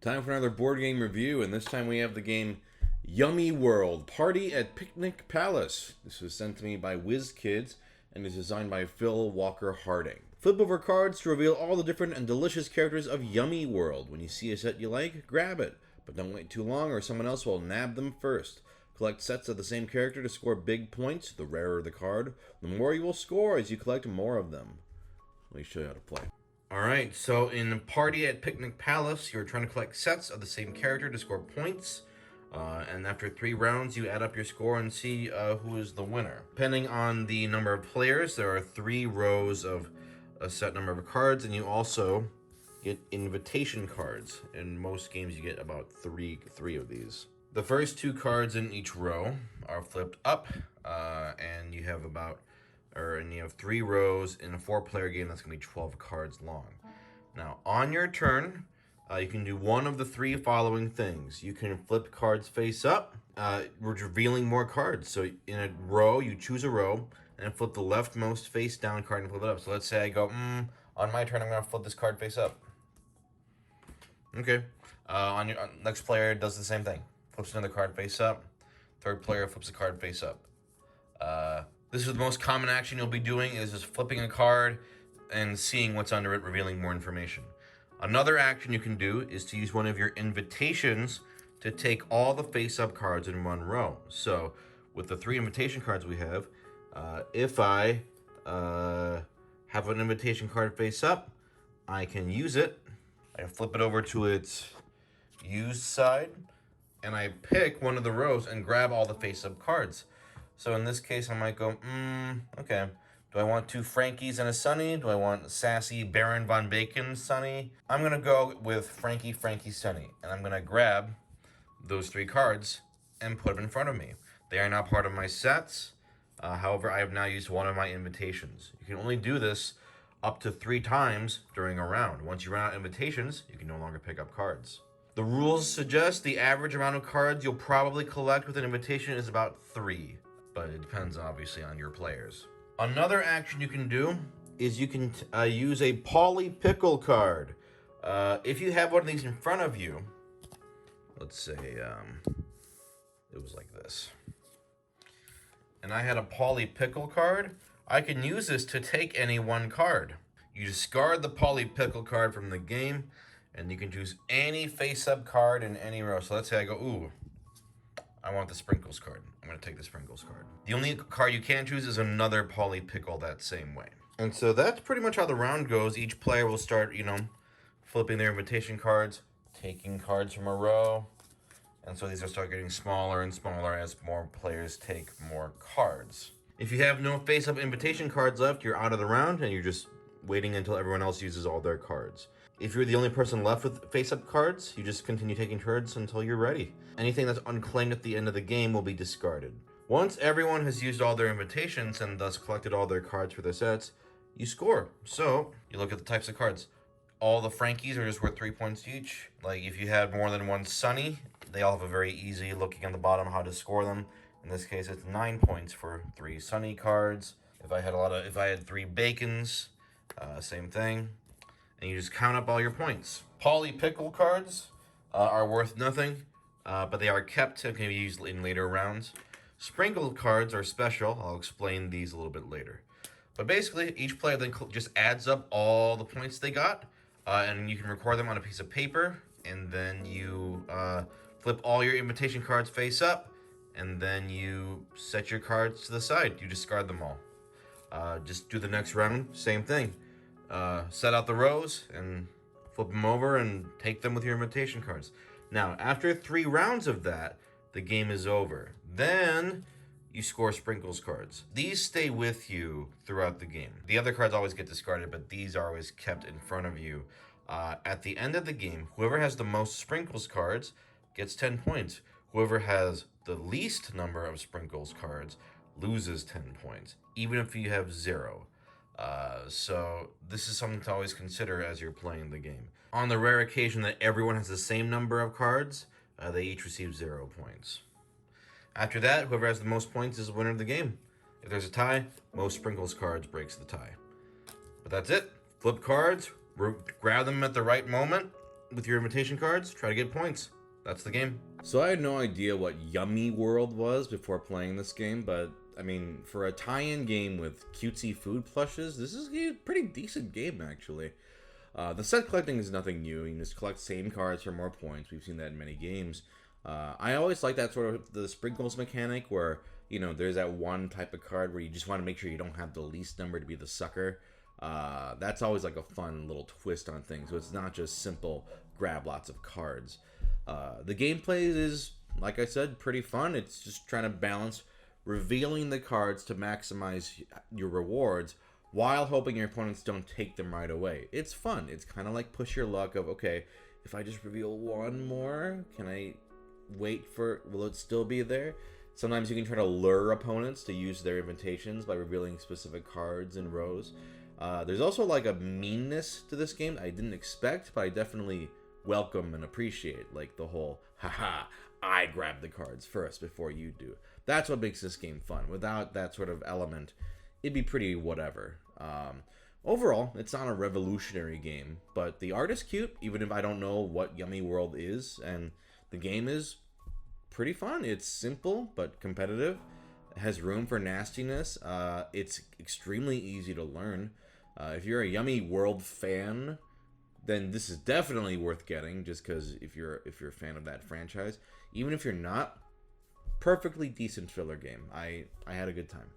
Time for another board game review, and this time we have the game Yummy World Party at Picnic Palace. This was sent to me by WizKids and is designed by Phil Walker Harding. Flip over cards to reveal all the different and delicious characters of Yummy World. When you see a set you like, grab it, but don't wait too long or someone else will nab them first. Collect sets of the same character to score big points. The rarer the card, the more you will score as you collect more of them. Let me show you how to play. Alright, so in Party at Picnic Palace, you're trying to collect sets of the same character to score points. And after 3 rounds, you add up your score and see who is the winner. Depending on the number of players, there are 3 rows of a set number of cards, and you also get invitation cards. In most games, you get about three of these. The first 2 cards in each row are flipped up, and you have you have 3 rows in a 4-player game. That's going to be 12 cards long. Now, on your turn, you can do one of the 3 following things. You can flip cards face up, revealing more cards. So in a row, you choose a row, and flip the leftmost face down card and flip it up. So let's say I go, on my turn, I'm going to flip this card face up. Okay. Next player does the same thing. Flips another card face up. Third player flips a card face up. This is the most common action you'll be doing, is just flipping a card and seeing what's under it, revealing more information. Another action you can do is to use one of your invitations to take all the face-up cards in one row. So with the 3 invitation cards we have, if I have an invitation card face up, I can use it. I can flip it over to its used side, and I pick one of the rows and grab all the face-up cards. So in this case, I might go, okay. Do I want 2 Frankies and a Sunny? Do I want sassy Baron von Bacon Sunny? I'm going to go with Frankie Sunny. And I'm going to grab those 3 cards and put them in front of me. They are now part of my sets. However, I have now used one of my invitations. You can only do this up to 3 times during a round. Once you run out of invitations, you can no longer pick up cards. The rules suggest the average amount of cards you'll probably collect with an invitation is about 3. But it depends, obviously, on your players. Another action you can do is you can use a Pickle card. If you have one of these in front of you, let's say it was like this, and I had a Pickle card, I can use this to take any one card. You discard the Pickle card from the game, and you can choose any face-up card in any row. So let's say I go, ooh, I want the Sprinkles card. I'm going to take the Sprinkles card. The only card you can choose is another Pickle that same way. And so that's pretty much how the round goes. Each player will start, flipping their invitation cards, taking cards from a row. And so these will start getting smaller and smaller as more players take more cards. If you have no face-up invitation cards left, you're out of the round and you're just waiting until everyone else uses all their cards. If you're the only person left with face-up cards, you just continue taking turns until you're ready. Anything that's unclaimed at the end of the game will be discarded. Once everyone has used all their invitations and thus collected all their cards for their sets, you score. So, you look at the types of cards. All the Frankies are just worth 3 points each. Like, if you had more than one Sunny, they all have a very easy, looking at the bottom, how to score them. In this case, it's 9 points for 3 Sunny cards. If I had 3 Bacons, same thing. And you just count up all your points. Pickle cards are worth nothing, but they are kept and can be used in later rounds. Sprinkled cards are special. I'll explain these a little bit later. But basically, each player then just adds up all the points they got, and you can record them on a piece of paper, and then you flip all your invitation cards face up, and then you set your cards to the side. You discard them all. Just do the next round, same thing. Set out the rows and flip them over and take them with your invitation cards. Now, after 3 rounds of that, the game is over. Then you score Sprinkles cards. These stay with you throughout the game. The other cards always get discarded, but these are always kept in front of you. At the end of the game, whoever has the most Sprinkles cards gets 10 points. Whoever has the least number of Sprinkles cards loses 10 points, even if you have 0. So this is something to always consider as you're playing the game. On the rare occasion that everyone has the same number of cards, they each receive 0 points. After that, whoever has the most points is the winner of the game. If there's a tie, most Sprinkles cards breaks the tie. But that's it. Flip cards, grab them at the right moment, with your invitation cards, try to get points. That's the game. So I had no idea what Yummy World was before playing this game, but I mean, for a tie-in game with cutesy food plushes, this is a pretty decent game, actually. The set collecting is nothing new. You can just collect same cards for more points. We've seen that in many games. I always like that sort of the sprinkles mechanic where, you know, there's that one type of card where you just want to make sure you don't have the least number to be the sucker. That's always like a fun little twist on things. So it's not just simple grab lots of cards. The gameplay is, like I said, pretty fun. It's just trying to balance revealing the cards to maximize your rewards while hoping your opponents don't take them right away. It's fun. It's kind of like push your luck of, okay, if I just reveal one more, can I wait for, will it still be there? Sometimes you can try to lure opponents to use their invitations by revealing specific cards in rows. There's also like a meanness to this game I didn't expect, but I definitely welcome and appreciate, like the whole, haha, I grab the cards first before you do. That's what makes this game fun. Without that sort of element, it'd be pretty whatever. Overall, it's not a revolutionary game, but the art is cute, even if I don't know what Yummy World is, and the game is pretty fun. It's simple, but competitive. It has room for nastiness. It's extremely easy to learn. If you're a Yummy World fan, then this is definitely worth getting, just because if you're a fan of that franchise. Even if you're not, perfectly decent filler game. I had a good time.